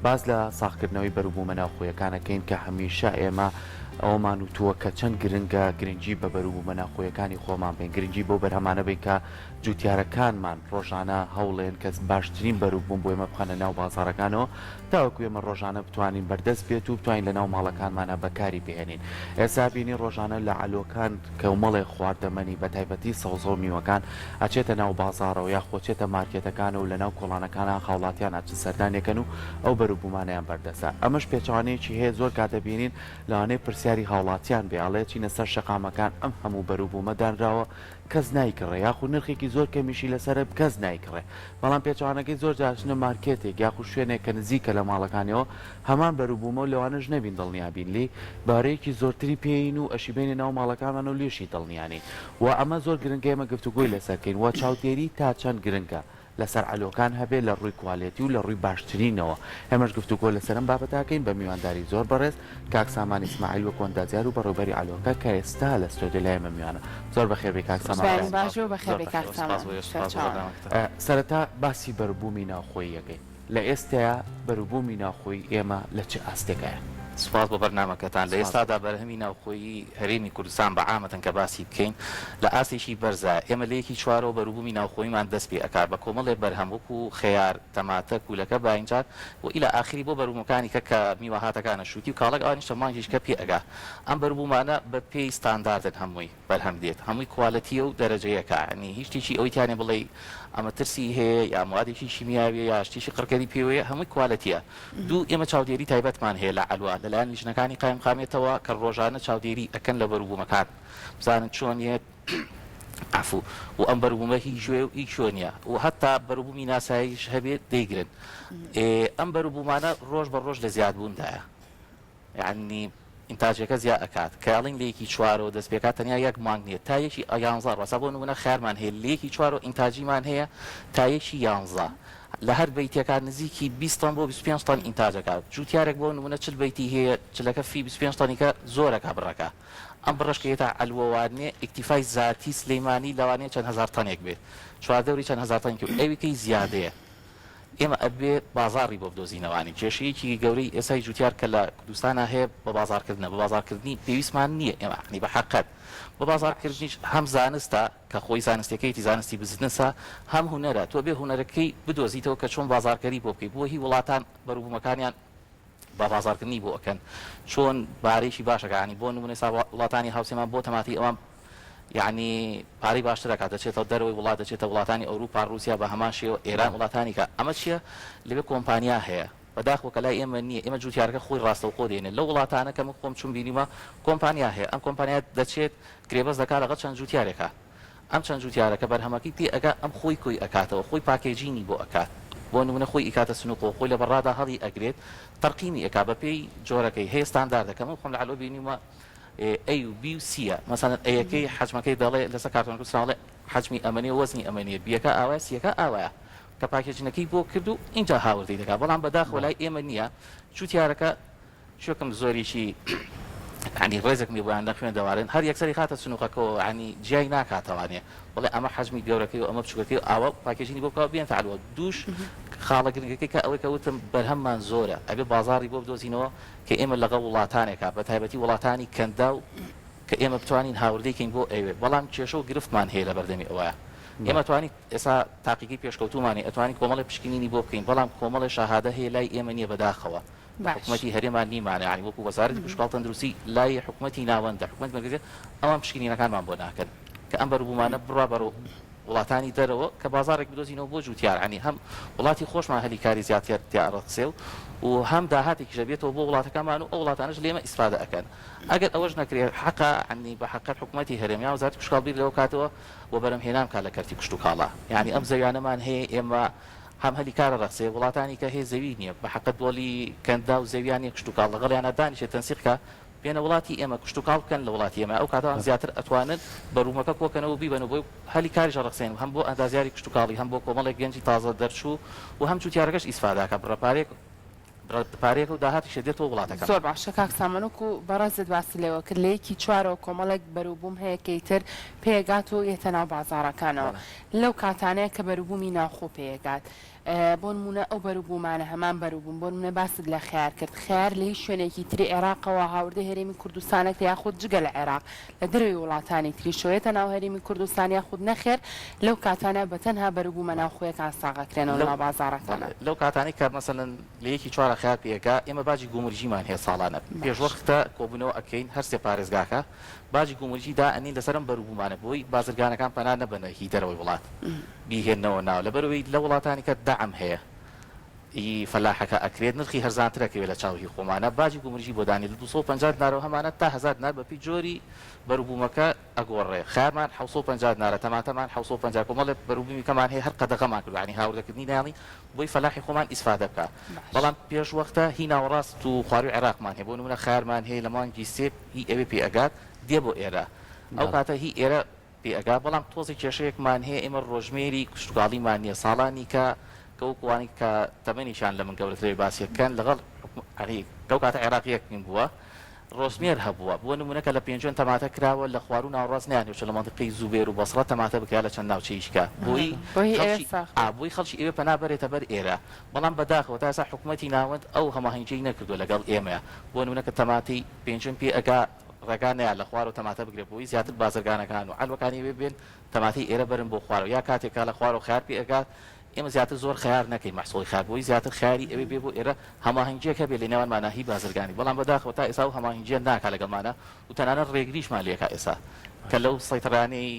باز لە ساختکردنەوەی بەروبوومە ناوخۆیەکانەکەین کە هەمیشە ئێمە ئەومان وتووە کە چەند گرنگە گرنگجی بە بەروبوومە ناوخۆیەکانی خۆمان بین گرنگجی بۆ بەرهەمانە بین کە جوتیارەکانمان ڕۆژانە هەوڵێن کەس باشترین بەروبووم بۆ ئێمە بخەنە ناو بازارەکانەوە تاوەکو ئێمە ڕۆژانە بتوانین بەردەست بێت و بتوانین لە ناو ماڵەکانمانە بەکاری بهێنین. ئێستا بینی ڕۆژانە لە علۆکان کەومەڵێ خواردەمەنی بە تایبەتی سەوزە و میوەکان ئەچێتە ناو بازارەوە یا خۆچێتە مارکێتەکانە و لە ناو کۆڵانەکانە خاوڵاتیان ئاچ سەردانێکن و ئەو بەروبوومانیان بەردەسە. ئەمەش پێچوانەیەکی هەیە زۆر کاتە بینین لەوانەیە پرسیاری هاوڵاتیان بێڵێ چینە سەر شەقامەکان ئەم هەموو بەروبوومە دانراوە کەس نایکڕێ یاخو نرخێکی زۆر کەمیشی لەسرە کەس نایکڕێ بەڵام پێچوانەکەی زۆر جاشنە مارکێتێک یاخو شوێنێک کە نزیکە لە ماڵەکانەوە هەمان بەروبوومە و لەوانش نەبین دڵنیابین لی بارەیەکی زۆرتری پێین و ئەشیبێنی ناو ماڵەکانمان و لێشی دڵنیانی و ئەمە زۆر گرنگە ئێمە گفتوگوی لەسەرکەین و چاودێری تا چەند گرنگە لەسەر علۆکان هەبێت لە ڕووی کوالێتی و لە ڕووی باشترینەوە ئێمەش گفتوگۆ لەسەرم بابەتاکەین بە میوانداری زۆر بەڕێز کاک سامان ئیسماعیل و کۆنداجار و بەڕێوەبەری علۆکە کە ئێستا لە ستۆدیۆ لای ئێمە میوانە زۆر بەخێربێ کاک سامان سەرەتا باسی بەروبوومی ناوخۆیی یەکەین لە ئێستایا بەروبوومی ناوخۆیی ئێمە لە چه ئاستێکایە؟ سوپاس بۆ بەرنامەکەتان لە ئێستادا بەرهەمی ناوخۆیی هەرێمی کوردستان بە عامەتەن کە باسی بکەین لە ئاسێکی بەرزە ئێمە لە یەکی چوارەوە بەروبوومی ناوخۆییمان دەست پێ ئەکات بە کۆمەڵێ بەرهەم وەکو خەیار تەماتە کوولەکە باینجار و ئیلە ئاخری بۆ بەروبوومەکانی کە میوەهاتەکانە شووتی و کاڵک ئەوانیش تەمانجیش کە پێ ئەگا ئەم بەروبوومانە بە پێی ستانداردن هەمووی بەرهەم دێت هەمووی کوالەتیە و دەرەجەیەکە ینی هیچ شتێکی ئەوەی توانێ بڵێ ئەمە ترسی هەیە یا موادێکی شیمیاویە یا شتێکی قڕکەری پێوەیە هەمووی کوالەتیە. دوو ئێمە چاودێری تایبەتمان هەیە لە ئەلوا لەلایەن لیژنەکانی قایم قامێتەوە کە ڕۆژانە چاودێری ئەکەن لە بەروبوومەکان بزانن چۆنیە عفو و ئەم بەروبوومە هیچ ژێ و هیچ چۆنیە و هەتا بەروبوومی ناساییش هەبێت دەیگرن ئەم بەروبوومانە ڕۆژ بە ڕۆژ لە زیادبووندایە یعنی ئینتاجەکە زیاد ئەکات کاڵین لەیەکی چوارەوە دەست پێکات تەنیا یەک مانگ نیە تا یەکی یانزە ڕەسا بۆ نمونە خیارمان هەیە لەیەکی چوارەوە ئینتاجیمان هەیە تا یەکی یانزە لە هەر بەیتەکان نزیکی 20 تن بۆ 25 تن ئینتاجەکات جوتیارێک بۆ نمونە چل بەیتی هەیە چلەکە فی 25 تنیکە زۆرەکە بڕەکە ئەم بڕشکێتە ئەلوەوانێ ئیکتیفای زاتی سلەیمانی لەوانەیە چەند هەزار تەنێک بێت چواردەوری چەند هەزار تەنێک و ئەویکەی زیادەیە ئێمە ئەبێ بازاڕی بۆ بدۆزینەوانی کێشەیەکی گەورەی ئێسای جوتیار کە لە کوردستانە هەیە بە بازارکردنە بە بازارکردنی پێویستمان نییە ئێمە بە حقەت بە بازارکردنیش هەم زانستە کە خۆی زانستەکەیتی زانستی بزنسە هەم هوەرە تۆ بێ هوەرەکەی بدۆزیتەوە کە چۆن بازارکەری بۆ بکەیت بۆ هی وڵاتان بەروبوومەکانیان بە بازارکردنی بۆ ئەکەن چۆن بارێکی باشەکانی بۆ نمونە وڵاتانی هاوسێمان بۆ تەماتی ئەوان یعنی پارەی باشتر دەکات دەچێتەوە دەرەوەی وڵات دەچێتە وڵاتانی ئەوروپا رووسیا بە هەمان شێوە ئێران وڵاتانی کە ئەمە چییە لەبێ کۆمپانیا هەیە بەداخۆ کە لای ئێمە نییە ئێمە جوتیارەکە خۆی ڕاستەوخۆ دێنێت لە وڵاتانە کە من خۆم چون بینیمە کۆمپانیا هەیە ئەم کۆمپانیا دەچێت گرێبەز دەکات لەگەڵ چەند جوتیارێکە ئەم چەند جوتیارەکە بەرهەمەکەی پێ ئەگا ئەم خۆی کۆی ئەکاتەوە خۆی پاکێجینی بۆ ئەکات بۆ نمونە خۆی ئیکاتە سنووقۆ خۆی لە بەڕادا هەڵی ئەگرێت تەرقیمی ئەکا بە پێی جۆرەکەی هەیە ستانداردەکە من خۆم لە علۆ بینیمە A و B و C مثلا ئەیەکەی حجمەکەی دەڵێ لەسەر کارتۆنەکە سراڵێ حجمی ئەمەنێ وەزنی ئەمەنیە بیەکە ئاوایە سیەکە ئاوایە کە پاکێجینەکەی بۆ کرد و اینجا هاوردەی دەکات بەڵام بەداخەوە لای ئێمە نییە جوتیارەکە شوکم زۆریشی عنی ڕێزێک میبوویان لە خوێن دەوارن هەر یەکسەری خاتە سنووقەکەەوە عنی جیای ناکاتەوانێ بڵێ ئەمە حجمی گەورەکەی و ئەمە بچووکەکەی ئاوە پاکێژینی بۆ بکەوە بێن فعلوە دووش خاڵە گرنگەکەی کە ئەوەی کەوتم بەرهەممان زۆرە ئەبێ بازاڕی بۆ بدۆزینەوە کە ئێمە لەگەڵ وڵاتانێکە بە تایبەتی وڵاتانی کەندا و کە ئێمە بتوانین هاوردەیەکەین بۆ ئەوێ بەڵام کێشە و گرفتمان هەیە لە بەردەمی ئەوە ئێمە توانین ئێستا تاقیقی پێشکەوتومانی ئەتوانین کۆمەڵی پشکنینی بۆ بکەین بەڵام کۆمەڵی شاهادە هەیە لای ئێمە نییە بەداخەوە حکومەتی هەرێمان نیمانە عنی وەکو وەزارەتی پشکاڵ تەندروستی لای حکومەتی ناوەندە حکومەت مەرکەزی ئەوان پشکنینەکانمان بۆ ناکەن کە ئەم بەروبوومانە بڕوا بەرەو وڵاتانی دەرەوە کە بازارێک بدۆزینەوە بۆ جوتیار عنی هەم وڵاتی خۆشمان هەلی کاری زیاتر دیارەقسێ و هەم داهاتێکیشە بێتەوە بۆ وڵاتەکەمان و ئەو وڵاتانش لێمە ئیسفادە ئەکەن ئەگەر ئەوەش نەکرێت حەقا عنی بە حقیقت حکومەتی هەرێمیان وەزارەتی پشکاڵ بیر لەوە کاتەوە و بەرەمهێنان کا لە کەرتی کشت و کاڵا یعنی ئەم زەویانەمان هەیە ئێمە هەم هەلی کارە ڕەقسێ وڵاتانی کە هەیە زەوی نییە بە حقیقت بۆلی کەندا و زەویانی کشت و کاڵ لەگەڵیانە دانیشێت تەنسیقکە بێنە وڵاتی ئێمە کشت و کاڵ بکەن لە وڵاتی ئێمە ئەو کاتەوان زیاتر ئەتوانن بەروومەکە کۆکەنەوە بیبەنەوە بۆ هەلی کاریش ڕەقسێن هەم بۆ ئەندازیاری کشت و کاڵی هەم بۆ کۆمەڵێک گەنجی تازە دەرچوو و هەم جوتیارەکەش ئیسفاداکە پارێک و داهاتی شدێتەوە وڵاتەکە زۆر باشە کاک سامەنۆک و بەڕێزت باسی لێوە کرد لە یەکی چوارەوە کۆمەڵێک بەروبووم هەیە کەیتر پێگات و یەتە ناو بازاڕەکانەوە لەو کاتانەیە کە بەروبوومی ناوخۆ پێگات بۆ نمونە ئەو بەروبوومانە هەمان بەروبووم بۆ نمونە باست لە خیار کرد خیار لە هیچ شوێنێکی تری عێراقەوە هاوردە هەرێمی کوردستانێک یاخود جگە لە عێراق لە دەروی وڵاتانی تری شوێتە ناو هەرێمی کوردستان یاخود نەخێر لەو کاتانە بەتەنها بەروبوومە ناوخۆیەکان ساغەکرێنەوە لە بازاڕەکانە لەو کاتانی کە مەسەن لە یەکی چوارە خیار پێکا ئێمە باجی گومرجیمان هەیە ساڵانە پێشوەختە کۆبوونەوە ئەکەین هەر سێ پارێزگاکە باجی گومرجیدا ئەنین لەسەرم بەروبوومانە بۆی بازرگانەکان پەنا نەبنە هی دەرەوەی وڵات بیهێنەوە ناو لەبەرەوەی لە وڵاتانی کە دەعم هەیە فەلاحەکە ئەکرێت نرخی هەرزانترەکەوێت لە چاوی خۆمانە باجی گومرجی بۆ دانی 250 دینارەوە هەمانە تا 1000 دینار بەپی جۆری بەروبوومەکە ئەگۆڕێ خیارمان 750 دینارە تەماتەمان 750 کۆمەڵێ بەروبوومی کەمان هەیە هەر قەدەغەمان کرد ینی هاوردەکردنی ناڵی بۆی فەلاحی خۆمان ئیسفادە بکە بەڵام پێش وەختە هی ناوەڕاست و خواروی عێراقمان هەیە بۆ نمونە خیارمان هەیە لە مانگی سێ هی ئەوێ پێ ئەگات دێ بۆ ئێرە ئەو کاتە هی ئێرە پێ ئەگا بەڵام تۆزی کێشەیەکمان هەیە ئێمە ڕۆژمێری کشتتوگاڵیمان نییە ساڵانی کە کەوکوانی کە تەمەنیشان لە من گەورەترەوەی باسیەکەن لەگەڵ ئەو کاتە عێراقیەکین بووە ڕۆژمێر هەبووە بۆ نمونەکە لە پێنجۆن تەماتە کراوە لە خوارو ناوڕاست نیانێت لە منطقەی زوبێر و بەسڕە تەماتە بکە لە چەند ناوچەیشکە بۆی خەڵکی ئێوە پەنا بەرێتە بەر ئێرە بەڵام بەداخەوە تا ئێستا حکوومەتی ناوەند ئەو هەماهنگگەی نەکردو لەگەڵ ئێمەیە بۆ نمونەکە تەماتی پێنجم پێ ئەگا ڕێگانەیە لە خوار و تەماتە بگرێت بۆی زیاتر بازرگانەکان و عەلوەکانی وێ بێن تەماتی ئێرە بەرن بۆ خوارەوە یا کاتێکا لە خوار و خیار پێ ئەگات ئێمە زیاتر زۆر خیار نەکەین مەحسوڵی خاکبووی زیاتر خیاری ئەوێ بێ بۆ ئێرە هەماهنگگیەکە بێ لە نێوان ماناهی بازرگانی بەڵام بەداخەوە تا ئێستا و هەماهنگگیە ناکا لەگەڵمانە و تەنانەت ڕێگریشمان لێکا ئێستا کە لەو سەیطرانەی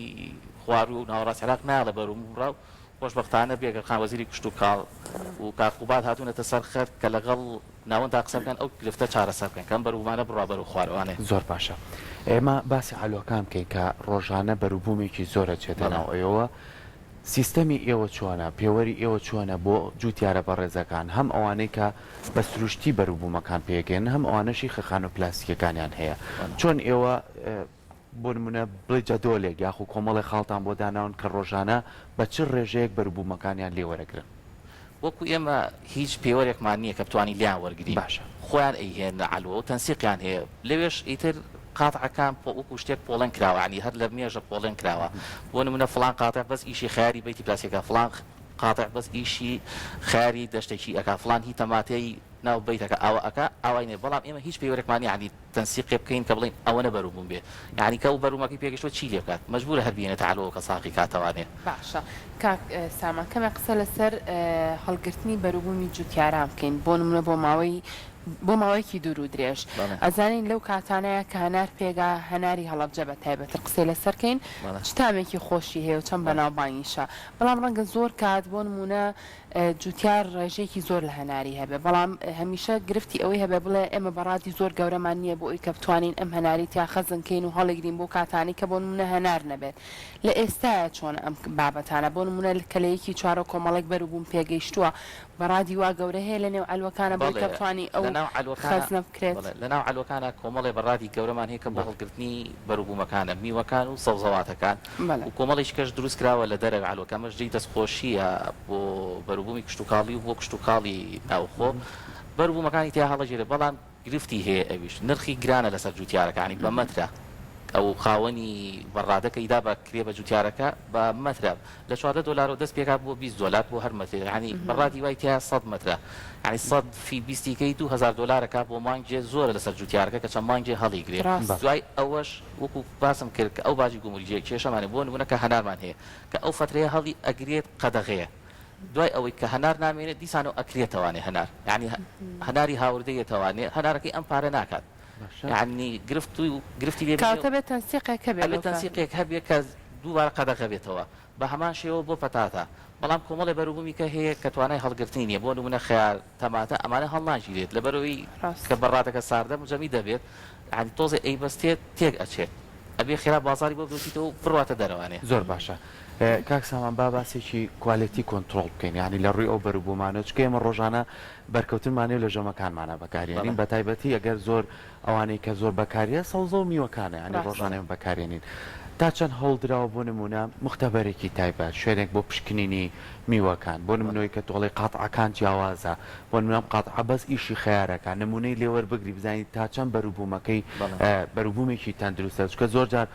خوار و ناوەڕاست عێراق ناڵە بەرومڕاو خۆشبەختانە بێگەر خان وەزیری کوشت و کاڵ و کاکوبات هاتوونەتە سەر خەر کە لەگەڵ ناوەندا قسە بکەن ئەو گرفتە چارەسەر بکەن کەم بەروبوومانە بڕابەر و خوارەوانێ زۆر باشە ئێمە باسی عەلوەکان بکەین کە ڕۆژانە بەروبوومێکی زۆرە چێتە ناو ئێوە سیستەمی ئێوە چۆنە پێوەری ئێوە چۆنە بۆ جوتیارە بەڕێزەکان هەم ئەوانەی کە بە سروشتی بەروبوومەکان پێگەن هەم ئەوانەشی خەخان و پلاستیکەکانیان هەیە چۆن ئێوە بۆ نمونە بڵێ جەدۆلێک یاخو کۆمەڵی خاڵتان بۆ داناون کە ڕۆژانە بە چ ڕێژەیەک بەروبوومەکانیان لێ وەرەگرن وەکو ئێمە هیچ پێوەرێکمان نییە کە بتوانین لیان وەرگری باشە خۆیان ئەیهێنە عەلوە و تەنسیقیان هەیە لەوێش ئیتر قاتعەکان وەکو شتێک پۆڵەن کراوە عنی هەر لە مێژە پۆڵەن کراوە بۆ نمونە فڵان قاتع بەس ئیشی خیاری بەیتی پلاسیکە فڵان قاتع بەس ئیشی خیاری دەشتێکی ئەکا فڵان هی تەماتەی ناو بەیتەکە ئاوە ئەکا ئاوای بەڵام ئێمە هیچ پێوەرێکمان ینی تەنسیقی بکەین کە بڵین ئەوەنە بەروبووم بێ یعنی کە و بەرومەکەی پێگەشتوە چی لێ بکات مەجبورە هەر بێنێتە عەلوە کە ساقی کاتەوانێ باشە کاک سامان کەمە قسە لەسەر هەڵگرتنی بەروبوومی جوتیاران بکەین بۆ نمونە بۆ ماوەیەکی دوور و درێژ ئەزانین لەو کاتانەیە کە هەنار پێگا هەناری هەڵەبجە بە تایبەتر قسەی لەسەرکەین چ تامێکی خۆشی هەیە و چەند بەناوبانگیشە بەڵام ڕەنگە زۆر کات بۆ نمونە جوتیار ڕێژەیەکی زۆر لە هەناری هەبێ بەڵام هەمیشە گرفتی ئەوەی هەبێ بڵێ ئێمە بەڕادی زۆر گەورەمان نییە بۆ ئەوی کە بتوانین ئەم هەناری تیا خەزنکەین و هەڵیگرین بۆ کاتانی کە بۆ نمونە هەنار نەبێت لە ئێستاە چۆن ئەم بابەتانە بۆ نمونە کەلەیەکی چوارە کۆمەڵێک بەروبووم پێگەیشتووە بەڕادی وا گەورە هەیە لە نێو عەلوەکانە بۆ کە بتوانی ئەو خەزنە بکرێت لە ناو عەلوەکانە کۆمەڵی بەڕادی گەورەمان هەیە کە بۆ هەڵگرتنی بەروبوومەکانە میوەکان و سەوزەواتەکان و کۆمەڵیش کەش دروست کراوە لە دەرەوە عەلوەکەمەش جێی دەستخۆشیە بۆ بەروبوومی کشتتوکاڵی و بۆ کشتتوکاڵی ناوخۆ بەروبوومەکانی تیا هەڵەژێرە بەڵام گرفتی هەیە ئەویش نرخی گرانە لەسەر جوتیارەکانی بە مەترە ئەو خاوەنی بەڕادەکە ئیدا بە کرێ بە جوتیارەکە بە مەترە لە 14 دلار و دەست پێکات بۆ 20 دلار بۆ هەر مەتر ینی بەڕادی وای تیا 100 مەترە ینی 100 فی 20کەی 2000 دلارەکە بۆ مانگێ زۆرە لەسەر جوتیارەکە کە چەند مانگێ هەڵیگرێت دوای ئەوەش وەکو باسم کرد کە ئەو باجی گومرجەیە کێشەمانێ بۆ نمونە کە هەنارمان هەیە کە ئەو فترەیە هەڵی ئەگرێت قەدەغەیە دوای ئەوەی کە هەنار نامێنێت دیسانەوە ئەکرێتەوانێ هەنار یعنی هەناری هاوردەیەتەوانێ هەنارەکەی ئەم پارە ناکات يعني گرفتی لێ کاتەبێت تەنسیقێک هەبێت تەنسیقێک هەبێت کە دووبارە قەدەغە بێتەوە بە هەمان شێوە بۆ پەتاتە بەڵام کۆمەڵی بەروبوومی کە هەیە کە توانای هەڵگرتنی نیە بۆ نمونە خیار تەماتە ئەمانە هەڵناگیرێت لەبەرەوەی کە بەڕاتەکە ساردە مجەمی دەبێت ینی تۆزێ ئەیبەستێت تێک ئەچێت ئەبێ خێرا بازاری بۆ بدوچیتەوە و بڕواتە دەرەوانێ زۆر باشە کاک سامان با باسێکی کوالیتی کۆنتترۆل بکەین ینی لە ڕووی ئەو بەروبوومانە چکە ئێمە ڕۆژانە بەرکەوتنمانێ لە ژەمەکانمانە بەکارێنین بە تایبەتی ئەگەر زۆر ئەوانەی کە زۆر بەکاریە سەوزە و میوەکانە ینی ڕۆژانێ بەکارێنین تا چەند هەڵدراوە بۆ نمونە مختەبەرێکی تایبەت شوێنێک بۆ پشکنینی میوەکان بۆ نمونەوەی کە تۆڵی قاتعەکان جیاوازە بۆ نمونە قاتعە بەس ئیشی خەیارەکە نمونەی لێوەربگری بزانیت تا چەند بەروبوومەکەی بەروبوومێکی تەندروستە چکە زۆر جار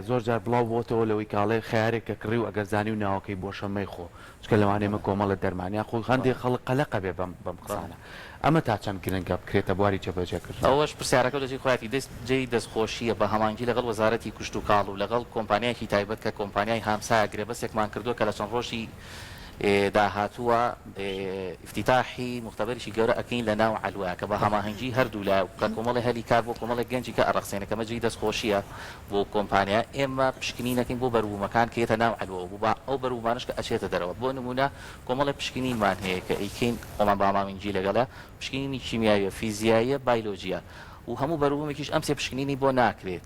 زۆر جار بڵاو بۆتەوە لەوەی کاڵێ خیارێک کە کڕی و ئەگەر زانی و ناوەکەی بۆ شەمەی خۆ چکە لەوانێ مە کۆمەڵە دەرمانیا خۆ هەندێک خەڵک قەلەقە بێ بەم قسانە ئەمە تا چەند گرنگە بکرێتە بواری جێبەجێکرد ئەوەش پرسیارەکە لەجێ خۆیاتی جێی دەستخۆشیە بە هەمانگی لەگەڵ وەزارەتی کوشت و کاڵ و لەگەڵ کۆمپانیایکی تایبەت کە کۆمپانیای هامسایە گرێبەسێکمان کردووە کە لە چەند ڕۆژی داهاتووە افتتاحی مختبەریشی گەورە ئەکەین لە ناو عەلوایە کە بە هەماهەنگی هەردوو لە کە کۆمەڵی هەلی کار بۆ کۆمەڵی گەنجی کە ئەڕەخسێنە کەمە جێی دەستخۆشیە بۆ کۆمپانیا ئێمە پشکنینەکەین بۆ بەروبوومەکان کە یێتە ناو عەلوە بوو ئەو بەروبوومانش کە ئەچێتە دەرەوە بۆ نمونە کۆمەڵی پشکنینمان هەیە کە ئەیکەین خۆمان بە هەماهەنگی لەگەڵە پشکنینی کیمیاییە فیزیاییە بایۆلۆژیە و هەموو بەروبوومێکیش ئەم سێ پشکنینی بۆ ناکرێت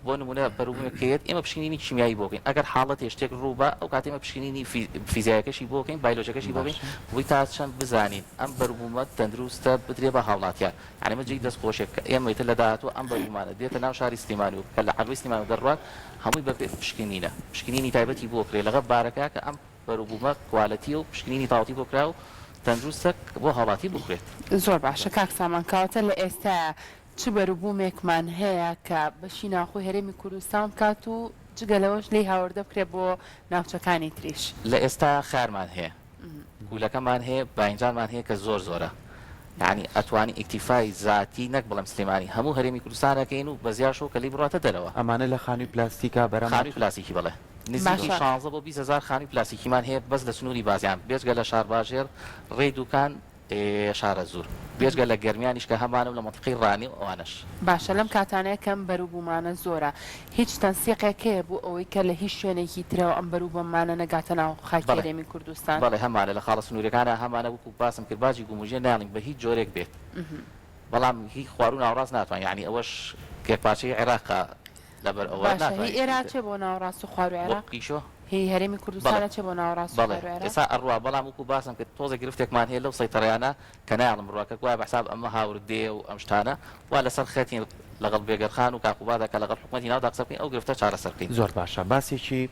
بۆ نمونە بەروبوومەکەیت ئێمە پشکنینی کیمیایی بۆکەین ئەگەر حاڵەت شتێک ڕووبە ئەو کاتێمە پشکنینی فیزیایەکەشی بۆکەین بایۆلۆژیەکەشی بۆکەین بۆی تا چەند بزانین ئەم بەروبوومە تەندروستە بدرێ بە هاوڵاتیان یعنی جێی دەستخۆشێک کە ئێمە لە داهاتوە ئەم بەروبوومانە دێتە ناو شاری سلێمانی و کە لە عەلوەی سلێمانی دەڕوات هەمووی بە پشکنینە پشکنینی تایبەتی بۆکرێ لەگەڵ بارەکە کە ئەم بەروبوومە کوالەتی و پشکنینی تاوەتی بۆکرا و تەندروستە بۆ هاوڵاتی بکرێت زۆر باشە کاک سامان کەواتە لە ئێستا چ بەروبوومێکمان هەیە کە بەشی ناوخۆی هەرێمی کوردستان بکات و جگەلەوەش لی هاوردە بکرێت بۆ ناوچەکانی تریش لە ئێستا خارمان هەیە گولەکەمان هەیە باینجانمان هەیە کە زۆر زۆرە یعنی ئەتوانی ئیکتیفای زاتی نەک بەڵام سلێمانی هەموو هەرێمی کوردستانەکەین و بەزیاشەوە کە لی بڕاتە دەرەوە ئەمانە لە خانووی پلاستیکا بەرەم خانووی پلاستیکی بڵێ نزیکی 16 بۆ 20,000 خانووی پلاستیکیمان هەیە بەس لە سنووری بازیان بێجگە لە شار باژێر ڕێی دوکان شارە زۆر بێژگە لە گەرمیانیش کە هەمانم لە منتیقی ڕانی ئەوانش باشە لەم کاتانەیە کەم بەروبوومانە زۆرە هیچ تەنسیقێکەیە بۆ ئەوەی کە لە هیچ شوێنێکی ترەوە ئەم بەروبوومانە نەگاتە ناو خاکی هەرێمی کوردستان بەڵێ هەمانە لە خاڵە سنوورەکانە هەمانە وەکو باسم کرد باجی گومژێ ناڵین بە هیچ جۆرێک بێت بەڵام هیچ خواردن ناوڕاست ناتوان یعنی ئەوەش کێکپارچەی عێراقا لەبەر ئەوە ناتوان ئێرا چێ بۆ ناوڕاست و خوار و عێراق قیشۆ هی هەرێمی کوردستانە چێ بۆ ناوڕاست و خوار و عێراق ئێستا ئەڕوا بەڵام وەکو باسم کرد تۆزە گرفتێکمان هەیە لەو سەیتەڕیانە کە نایڵم بڕواکە وایە بەحساب ئەمە هاوردێ و ئەم شتانە وا لەسەر خەتین لەگەڵ بێگەرخان و کاکوبادا کە لەگەڵ حکومەتی ناودا قسە بکەین ئەو گرفتە چارەسەر بکەین زۆر باشە باسێکی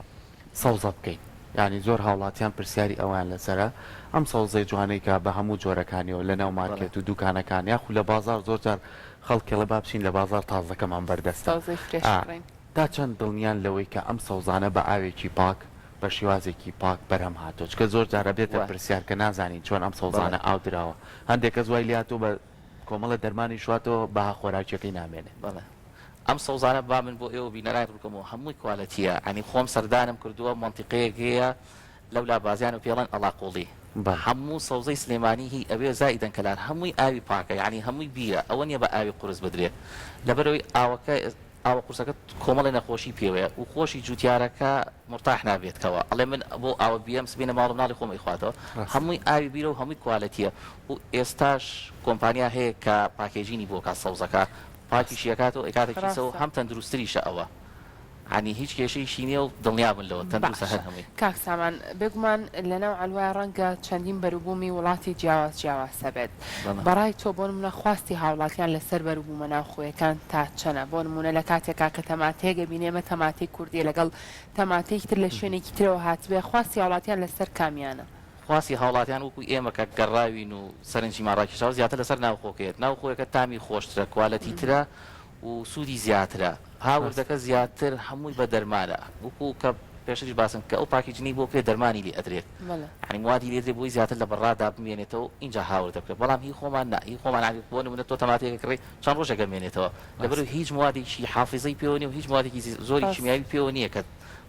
سەوزە بکەین ینی زۆر هاوڵاتیان پرسیاری ئەویان لەسرە ئەم سەوزەی جوانەی کە بە هەموو جۆرەکانیەوە لە ناو مارکێت و دوکانەکان یاخو لە بازار زۆر جار خەڵکێڵە با بچین لە بازار تازەکەمان بەردەستە تا چەند دڵنیان لەوەی کە ئەم سەوزانە بە ئاوێکی پاک بە شێوازێکی پاک بەرهەم هاتۆ چکە زۆر جارە بێتە پرسیار کە نازانین چۆن ئەم سەوزانە ئاو درراوە هەندێک کە زوای لاتۆ بە کۆمەڵە دەرمانی شواتەوە بە خۆراکیەکەی نامێنێت بەڵێ ئەم سەوزانە با من بۆ ئێوە بینەرای ڕووکەمەوە هەمووی کوالەتیە ئەنی خۆم سەردانم کردووە منتیقەیەک هەیە لەولا بازیان و پێڵەن ئەڵاقۆڵی هەموو سەوزەی سلێمانی هی ئەوێ زائیدەن کەلان هەمووی ئاوی پاکە یعنی هەمووی بیرە ئەوە نیە بە ئاوی قورس بدرێت لەبەرەوەی ئاوەکە ئاوە قورسەکە کۆمەڵی نەخۆشی پێوەیە و خۆشی جوتیارەکە مرتاح نابێتەوە ئەڵێ من بۆ ئاوە بیەم سبینە ماڵم ناڵی خۆم ئیخواتەوە هەمووی ئاوی بیرە و هەمووی کوالەتیە و ئێستاش کۆمپانیا هەیە کە پاکێژینی بۆ کات سەوزەکە پاکیشیەکاتەوە ئێکاتێکیسەوە هەم تەندروستریشە ئەوە عنی هیچ کێشەیشی نییە و دڵنیا بن لەوە تەندروستە هەر هەمووی کاک سامان بگومان لەناو عەلوای ڕەنگە چەندین بەروبوومی وڵاتی جیاوازە بێت بەڕای تۆ بۆ نمونە خواستی هاوڵاتیان لەسەر بەروبوومە ناوخۆیەکان تا چەنە بۆ نمونە لە کاتێکا کە تەماتەیەگە بینێمە تەماتەی کوردی لەگەڵ تەماتەیەکی تر لە شوێنێکی ترەوە هاتبێ خواستی هاوڵاتیان لەسەر کامیانە خواستی هاوڵاتیان وەکو ئێمە کە گەڕاوین و سەرنجی ماڕاکیشاو زیاتر لەسەر ناوخۆکەیت ناوخۆیەکە تامی خۆشترە کوالەتی ترە و سوودی زیاترە هاوردەکە زیاتر هەمووی بە دەرمانە وەکو کە پێشتر باسم کە ئەو پاکیجنی بۆ پێ دەرمانی لێ ئەدرێت عنی موادی لێدرێت بۆی زیاتر لە بەڕادا بمێنێتەوە اینجا هاوردە بکرێت بەڵام هی خۆمان نا هی خۆمان علی بۆ نمونە تۆ تەماتەیەک کڕی چەند ڕۆژێک مێنێتەوە لەبەر هیچ موادێکی حافظەی پێوە نیە و هیچ موادێکی زۆری کیمیاوی پێوە نییە کە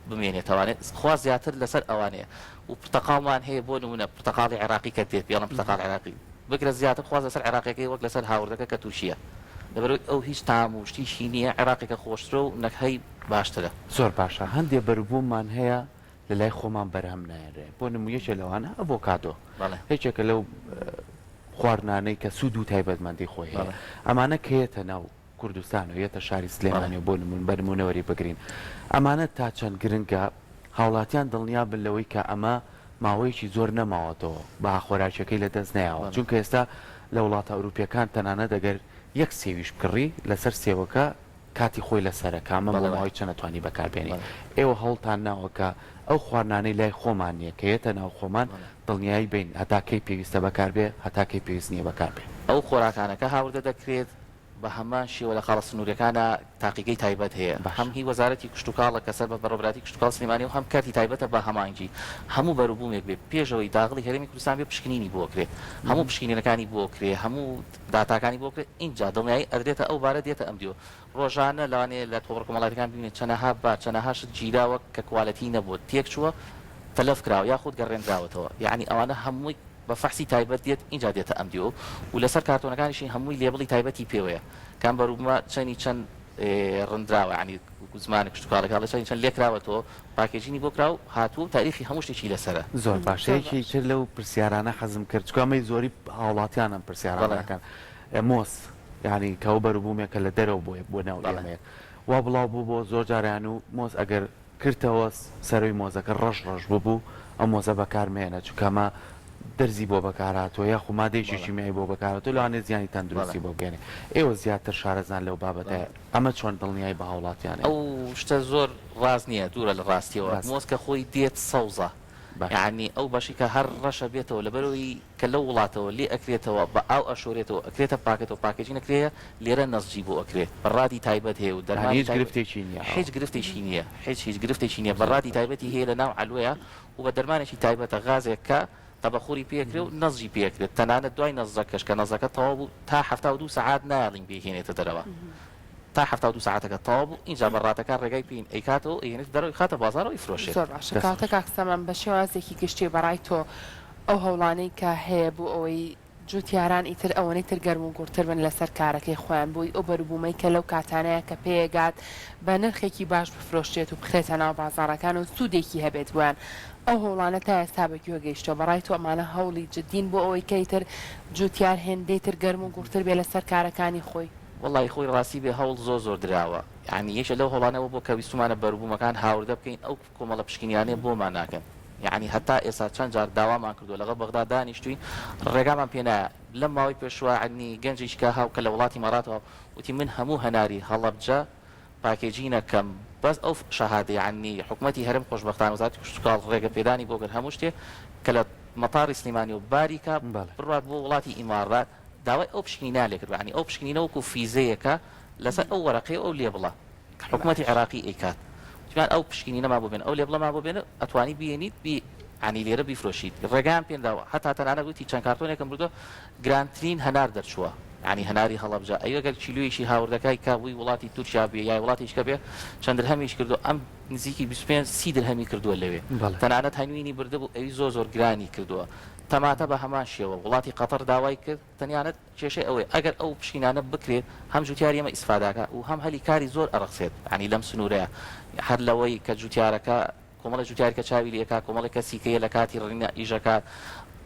بمێنێتەوانێت خوا زیاتر لەسەر ئەوانەیە و پرتەقاڵمان هەیە بۆ نمونە پرتەقاڵی عێراقی کە دێت پێڵم پرتەقاڵ عێراقی بگرە زیاتر خواز لەسەر عێراقیەکەی وەک لەسەر هاوردەکە کە تووشیە لەبەرەوەی ئەو هیچ تام و شتیشی نییە عێراقێکە خۆشترە و نەکهەی باشترە زۆر باشە هەندێک بەروبووممان هەیە لە لای خۆمان بەرهەم نایێنرێ بۆ نمویەکە لەوانە ئەڤۆکادۆ هیچێکە لەو خواردنانەی کە سوود و تایبەتمەندی خۆی هەیە ئەمانە کێتە ناو کوردستان و یەتە شاری سلێمانی و بۆ بەرمونەوەری بگرین ئەمانە تا چەند گرنگە هاوڵاتیان دڵنیا بن لەوەی کە ئەمە ماوەیەکی زۆر نەماوەتەوە با خۆراکیەکەی لەدەست نایەوە چونکە ئێستا لە وڵاتە ئەوروپیەکان تەنانە دەگەر یەک سێویش بکڕی لەسەر سێوەکە کاتی خۆی لەسەرە کامە بەڵەماوەی چەنەتوانی بەکاربێنی ئێوە هەڵتان ناوەکە ئەو خواردنانەی لای خۆمان نییە کە یەتە ناو خۆمان دڵنیایی بین هەتاکەی پێویستە بەکاربێ هەتاکەی پێویست نییە بەکاربێ ئەو خۆراکانەکە هاوردە دەکرێت بە هەمان شێوە لە خاڵە سنوورەکانە تاقیگەی تایبەت هەیە هەم هی وەزارەتی کشتتوکاڵە کەسەر بە بەڕۆبراتی کشتتوکاڵ سلێمانی و هەم کارتی تایبەتە بە هەمانجی هەموو بەروبوومێک بێ پێشەوەی داغڵی هەرێمی کوردستان بێ پشکنینی بۆکرێ هەموو پشکنینەکانی بۆکرێ هەموو داتاکانی بۆکرێت اینجا دڵنیایی ئەدرێتە ئەو بارە دێتە ئەم دیوە ڕۆژانە لەوانێ لە تۆڕ کۆمەڵاتەکان ببینێت چەنەها با چەنەهاش گیراوە کە کوالەتی نەبووە تێک چووە تەلەف کراوە یاخود گەڕێنراوەتەوە یعنی ئەوانە هەمووی بە فەحسی تایبەت دێت اینجا دێتە ئەم دیوە و لەسەر کارتۆنەکانیشی هەمووی لێبڵی تایبەتی پێوەیە کام بەروبمە چەند ڕندراوە ینی زمانی کشتتوکاڵەکە چەند لێکراوەتەوە پاکێجینی بۆ کراو هاتوو تاریخی هەموو شتێکی لەسرە زۆر باشەیەکی تر لەو پرسیارانە حەزم کرد چکامەی زۆری هاوڵاتیانم پرسیارانەکان مۆس یعنی کەو بەروبوومێکە لە دەرەوە بۆ ناو لێمەیە وا بڵاو بوو بۆ زۆر جاریان و مۆز ئەگەر کردەوە سەروی مۆزەکە ڕەش ببوو ئەم مۆزە بەکارمێنە چکەمە دەرزی بۆ بەکاراتەوە یا خومادەیەکی میایی بۆ بەکارەوە لەوانێت زیانی تەندروستی بۆ بگەێنێ ئێوە زیاتر شارەزان لەو بابەتە ئەمە چۆن دڵنیایی بە هاوڵاتیانە ئەو شتە زۆر ڕاست نییە دوورە لە ڕاستیەوە مۆز کە خۆی دێت سەوزە یعنی ئەو بەشی کە هەر ڕەشە بێتەوە لەبەرەوەی کە لەو وڵاتەوە لێ ئەکرێتەوە بە ئاو ئەشۆرێتەوە ئەکرێتە پاکێتەوە پاکێجی نەکرێە لێرە نەزجی بۆ ئەکرێت بەڕادی تایبەت هەیە و دەرمانی هیچ گرفتێکی نییە هیچ گرفتێکی نییە هیچ گرفتێکی نییە بەڕادی تایبەتی هەیە لە ناو علوەیە و بە دەرمانێکی تایبەتە غازێک کە تەبەخوری پێکرێ و نەزجی پێکرێت تەنانەت دوای نەزەکەش کە نەزەکە تەواو بوو تا 72 ساعات ناڵین بێهێنێتە دەرەوە تا 72 ساعتەکە تەواو بوو اینجا بەڕاتەکان ڕێگای پێین ئەیکاتەوە ئێنێت دەرەوەی خاتە بازارەوە ئیفرۆشێت زۆر باشە کاتە کاکسەمان بە شێوازێکی گشتی بەڕای تۆ ئەو هەوڵانەی کە هەیە بوو ئەوەی جوتیاران ئیتر ئەوەی تر گەرم و گورتر بن لەسەر کارەکەی خۆیان بووی ئەو بەروبوومەی کە لەو کاتانەیە کە پێگات بە نرخێکی باش بفرۆشتێت و بخرێتە ناو بازارەکان و سوودێکی هەبێت بوویان ئەو هەوڵانە تا ئێستا بەگوێ گەیشتەوە بەڕای تۆ ئەمانە هەوڵی جدین بۆ ئەوەی کەیتر جوتیار هێندەی تر گەرم و گورتر بێ لەسەر کارەکانی خۆی وڵی خۆی ڕاستی بێ هەوڵ زۆر دراوە یعنی یەکە لەو هەڵانەوە بۆ کە ویستمانە بەروبوومەکان هاوردە بکەین ئەو کۆمەڵە پشکنیانێ بۆمان ناکەن یعنی هەتا ئێستا چەند جار داوامان کردو لەگەڵ بەغدا دانیشتوین ڕێگامان پێنایە لەم ماوەی پێشوە عنی گەنجێکا هاو کە لە وڵاتی مەڕاتەوە وتی من هەموو هەناری هەڵەبجە پاکێجی نەکەم بەس ئەو شەهادەی عنی حکوومەتی هەرم خۆشبەختانە وزارەتی کشتتوکاڵ ڕێگە پێدانی بۆ کرد هەموو شتێ کە لە مەتاڕی سلێمانی و باریکە بڕات بۆ وڵاتی ئیمارات داوای ئەو پشکنینا لێ کرد عنی ئەو پشکنینە وەکو فیزەیەکە لەسەر ئەو وەرەقەی ئەو لێبڵە حکوومەتی عێراقی ئەیکات وتمان ئەو پشکنینەما بۆ بێن ئەو لێبڵەما بۆ بێنە ئەتوانی بێنیت عنی لێرە بیفرۆشیت ڕێگەیان پێداوە هەتا تەنانە گوتی چەند کارتۆنێکم بردووە گرانترین هەنار دەرچووە عنی هەناری هەڵەبجە ئەوەگەر کیلویشی هاوردەکەی کاوی وڵاتی تورکیا بێ یا وڵاتیشکە بێ چەند درهەمیش کردو ئەم نزیکی 25 30 درهەمی کردووە لەوێ تەنانەت هەنوینی بردەبوو ئەوی زۆر گرانی کردووە تەماتە بە هەمان شێوە وڵاتی قەتەر داوای کرد تەنیانەت کێشەی ئەوەی ئەگەر ئەو پشکینانە بکرێت هەم جوتیاری ئەمە ئیسفاداکە و هەم هەلی کاری زۆر ئەڕخسێت عنی لەم سنوورەیە هەر لەوەی کە جوتیارەکە کۆمەڵە جوتیارکە چاوی لێکا کۆمەڵی کەسیکەیە لە کاتی ڕینە ئیژەکات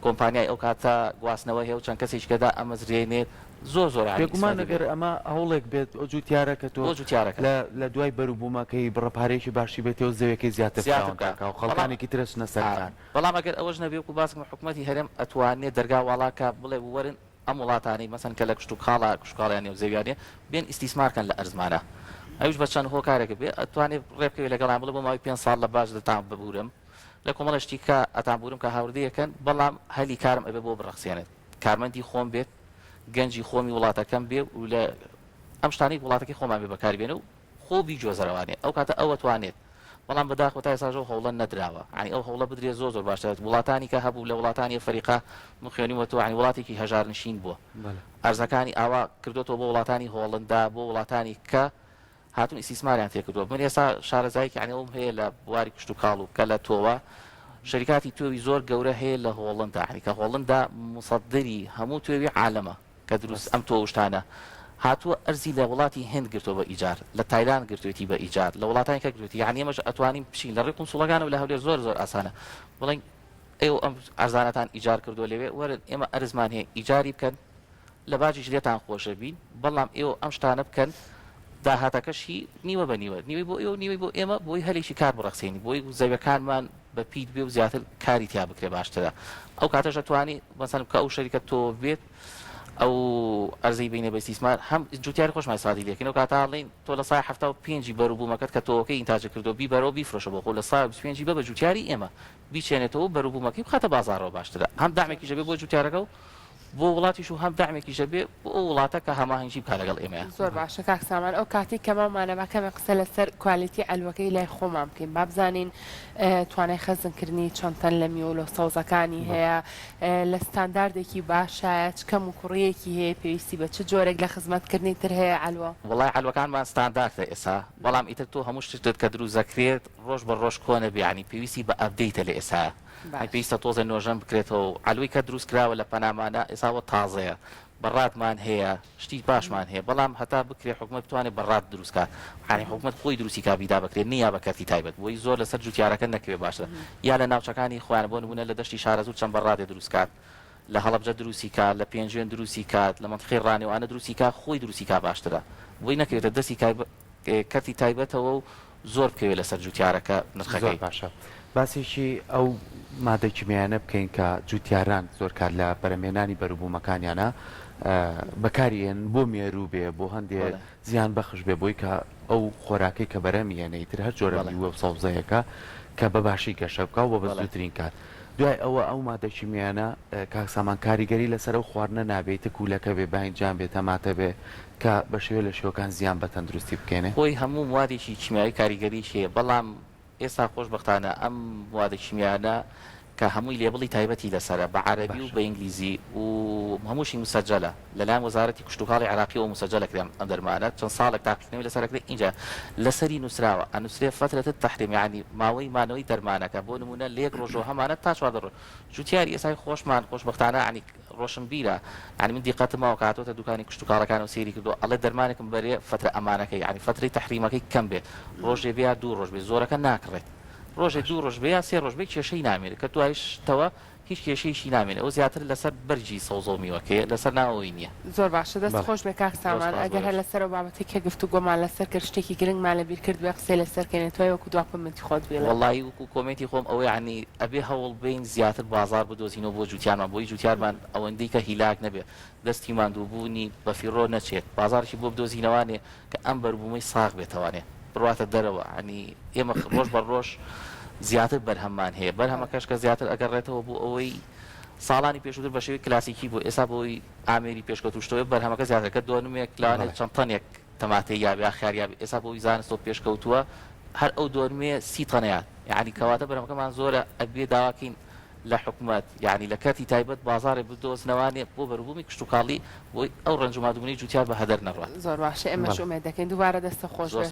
کۆمپانیای ئەو کاتە گواستنەوە هەیە و چەند کەسێکدا ئەمەزرێنێت زۆر پێگومان ئەگەر ئەمە هەوڵێک بێت ئەو جوتیارەکە تۆ جوتیارەکە لە دوای بەروبوومەکەی بڕەپارێکی باشی بێتەوە زەوەکەی زیاتر و خەڵکانێکی ترسنە سەرکار بەڵام ئەگەر ئەوەش نەبێت و باسم حکوومەتی هەرێم ئەتوانێت دەرگا وڵاکە بڵێ وەرن ئەم وڵاتانی مەسەن کە لە کشتتوکاڵە کوشکاڵیان و زەویانێ بێن ئیسیسمارکەن لە ئەرزمانە ئەوش بە چەند هۆکارێکە بێ ئەتوانێت ڕێبکەوێت لەگەڵام بڵێ بۆ ماوەی 5 ساڵ لە باش دەتان ببورم لە کۆمەڵشتی کە ئەتانبورم کە هاوردەیەکەن بەڵام هەلی کارم ئەبێ بۆ بڕخسیێنێت کارمەندی خۆم بێت گەنجی خۆمی وڵاتەکەم بێ و لە ئەم شتانی وڵاتەکەی خۆمان بێ بەکاربێنە و خۆبی جۆزەرەوانێت ئەو کاتە ئەوە توانێت بەڵام بەداخ تا ئێستا هەوڵە نەدراوە عنی ئەو هەوڵە بدرێت زۆر باشتر وڵاتانی کە هەبوو لە وڵاتانی فەریقا مخێنیوەتەوە عنی وڵاتێکی هەژار نشین بووە ئەرزەکانی ئاوا کردوەوە بۆ وڵاتانی هۆڵندا بۆ وڵاتانی کە هاتون ئیسیسماریان تێکردووە من ئێستا شارەزایکی عنی ئەوم هەیە لە بواری کشتتوکاڵ و کە لە تۆوە شەریکاتی توێوی زۆر گەورە هەیە لە هۆڵندا عنی کە هۆڵندا مصدری هەموو توێوی عالەمە کە دروست ئەم تۆشتانە هاتووە ئەرزی لە وڵاتی هند گرتەوە بە ئیجار لە تایلان گرتوێتی بە ئیجار لە وڵاتانی کە گرێتی یعنی ئێمەش ئەتوانین بچین لە ڕێی قونسوڵەکانە و لە هەولێر زۆر ئاسانە بڵین ئێوە ئەم ئەرزانەتان ئیجار کردووە لەوێ وەرن ئێمە ئەرزمان هەیە ئیجاری بکەن لە باجیش لێتان خۆشە بین بەڵام ئێوە ئەم شتانە بکەن داهاتەکەشی نیوە بە نیوەی بۆ ئێوە نیوەی بۆ ئێمە بۆی هەلێکی کار بڕخسێنی بۆی زەویەکانمان بە پیت بێ و زیاتر کاری تیا بکرێ باشترە ئەو کاتەش ئەتوانی مەسەن کە ئەو شەریکە تۆ بێت ئەو ئەرزەی بینێ بە ئیسیسمار هەم جوتیاری خۆشمای سادی لێکن و کاتاڵین تۆ لە سای 75 بەروبوومەکەت کە تۆکەی ئینتاج کردو بی بەرەوە بیفرۆشە بۆ خۆ لە سای 25 بە جوتیاری ئێمە بیچێنێتەوە بەروبوومەکەی بخاتە بازارەوە باشترە هەم دامێکی ژەبێ بۆ جوتیارەکە و بۆ وڵاتیش و هەم دامێکیشە بێ بۆ وڵاتە کە هەماهنگی بکات لەگەڵ ئێمە. زۆر باشە کاک سامان ئەو کاتی کەمامانە بەکەمە قسە لەسەر کوالیتی ئەلوەکەی لای خۆمان بکەین با بزانین توانای خەزمکردنی چەندتەن لە میوە سەوزەکانی هەیە لە ستانداردێکی باشایە چ کەم و کوڕیەکی هەیە پێویستی بە چ جۆرێک لە خزمەتکردنی تر هەیە ئەلوە وڵای ئەلوەکانمان ستانداردە ئێستا بەڵام ئیتر تۆ هەموو شتت کە دروست دەکرێت ڕۆژ بە ڕۆژ کۆنە بیانی پێویستی بە ئەپدەیتە لە ئێستا پێویستە تۆزە نۆژەم بکرێتەوە ئەلوی کە دروست کراوە لە پەنامانە ئێساوە تازەیە بەڕاتمان هەیە شتی باشمان هەیە بەڵام هەتا بکرێ حکومەت بتوانێت بەڕات دروستکات ینی حکومەت خۆی دروستی کابیدا بکرێت نیا بە کەرتی تایبەت بۆی زۆر لەسەر جوتیارەکە نەکوێ باشە یا لە ناوچەکانی خۆیان بۆ نمونە لە دەشتی شارەزوو چەند بەڕاتێ دروستکات لە هەڵەبجە دروستی کات لە پێنجێن دروستی کات لە منطقەی ڕانێوانە دروستی کات خۆی دروستی کا باشترە بۆی نەکرێتە دەستی کەرتی تایبەتەوە و زۆر بکەوێت لەسەر جوتیارەکە نرخەکەی باشە. باسێکی ئەو مادە کیمیایانە بکەین کە جوتیاران زۆر کار لە بەرەمێنانی بەروبوومەکانیانە بەکارێن بۆ مێرو بێ بۆ هەندێک زیان بەخش بێ بۆی کە ئەو خۆراکەی کە بەرەمیێنەیتر هەر جۆرە میوە و سەوزەیەەکە کە بە باشی گەشە بکە و بە زووترین کات. دوای ئەوە ئەو مادە کیمیانە کاکسامان کاریگەری لەسەر ئەو خواردنە نابێتە کوولەکە بێ باینجان بێت تەماتە بێ کە بە شێوە لە شێوەکان زیان بە تەندروستی بکەێنێ خۆی هەموو موادێکی کیمیایی کاریگەری شەیە بەڵام ئێستا خۆشبەختانە ئەم موادە کیمیانە کە هەمووی لێبڵی تایبەتی لەسرە بە عەرەبی و بە ئینگلیزی و هەمووشی مسەجەلە لەلایەن وەزارەتی کشتوکاڵی عێراقیەوە مسەجەلە کرێن ئەم دەرمانە چەند ساڵێک تاقیکردنەوەی لەسەرەکرێت اینجا لەسەری نووسراوە ئەنووسرێ فترەتە تەحریم یعنی ماوەی مانەوەی دەرمانەکە بۆ نمونە لە یەک ڕۆژەوە هەمانە تا 4 ڕۆژ جوتیاری ئێستای خۆشمان خۆشبەختانە عنی ڕۆشن بیرە ینی من دیقەتمەوە کاتۆتە دوکانی کشتوکاڵەکان و سێری کردو ئەڵێ دەرمانێکم بەرێ فترە ئەمانەکەی ینی فترەی تەحریمەکەی کەم بێت ڕۆژێ بیا 2 ڕۆژ بێ زۆرەکە ناکڕێت ڕۆژێ 2 ڕۆژ بێ یا 3 ڕۆژ بێ کێشەی نامێنێت کە توایشتەوە هیچ کێشەیشی نامێنێت ئەو زیاتر لەسەر بەرجی سەوزە و میوەکەیە لەسەر ناوەوەی نییە. زۆر باشە دەست خۆش بێ کاک سامان ئەگەر هەر لەسەر بابەتی کە گفتوگۆمان لەسەر کرد شتێکی گرنگمان لەبیر کرد بێ قسەی لەسەر کەنێتەوەی وەکو دوا کۆمنتی خۆت بێ وەڵی وەکو کۆمنتی خۆم ئەوەی عنی ئەبێ هەوڵ بین زیاتر بازار بدۆزینەوە بۆ جوتیارمان بۆی جوتیارمان ئەوەندەی کە هیلاک نەبێت دەستی ماندووبوونی بە فیڕۆ نەچێت بازارشی بۆ بدۆزینەوانێ کە ئەم بەربوومەی ساغ بێتەوانێ بڕاتە دەرەوە عنی ئێمە ڕۆژ بە ڕۆژ زیاتر بەرهەممان هەیە بەرهەمەکەش کە زیاتر ئەگەڕێتەوە بۆ ئەوەی ساڵانی پێشووتر بە شێوەی کلاسیکی بوو ئێستا بۆی ئامێری پێشکەوتوشتەوەی بەرهەمەکە زیاترەکە دوانوێک لەوانێت چەند تەنێک تەماتەی یابی خیاریابی ئێستا بۆی زانستۆ پێشکەوتووە هەر ئەو دوانوێ 30 تەنەیات یعنی کەواتە بەرهەمەکەمان زۆرە ئەبێ داواکەین لە حکوومەت یعنی لە کاتی تایبەت بازارێ بدۆزنەوانێ بۆ بەربوومی کشتوکاڵی بۆی ئەو ڕەنجومادوبوونی جوتیار بە هەدەر نەڕوات. زۆر باشە ئێمەش ئومێد دەکەین دووبارە دەستە خۆش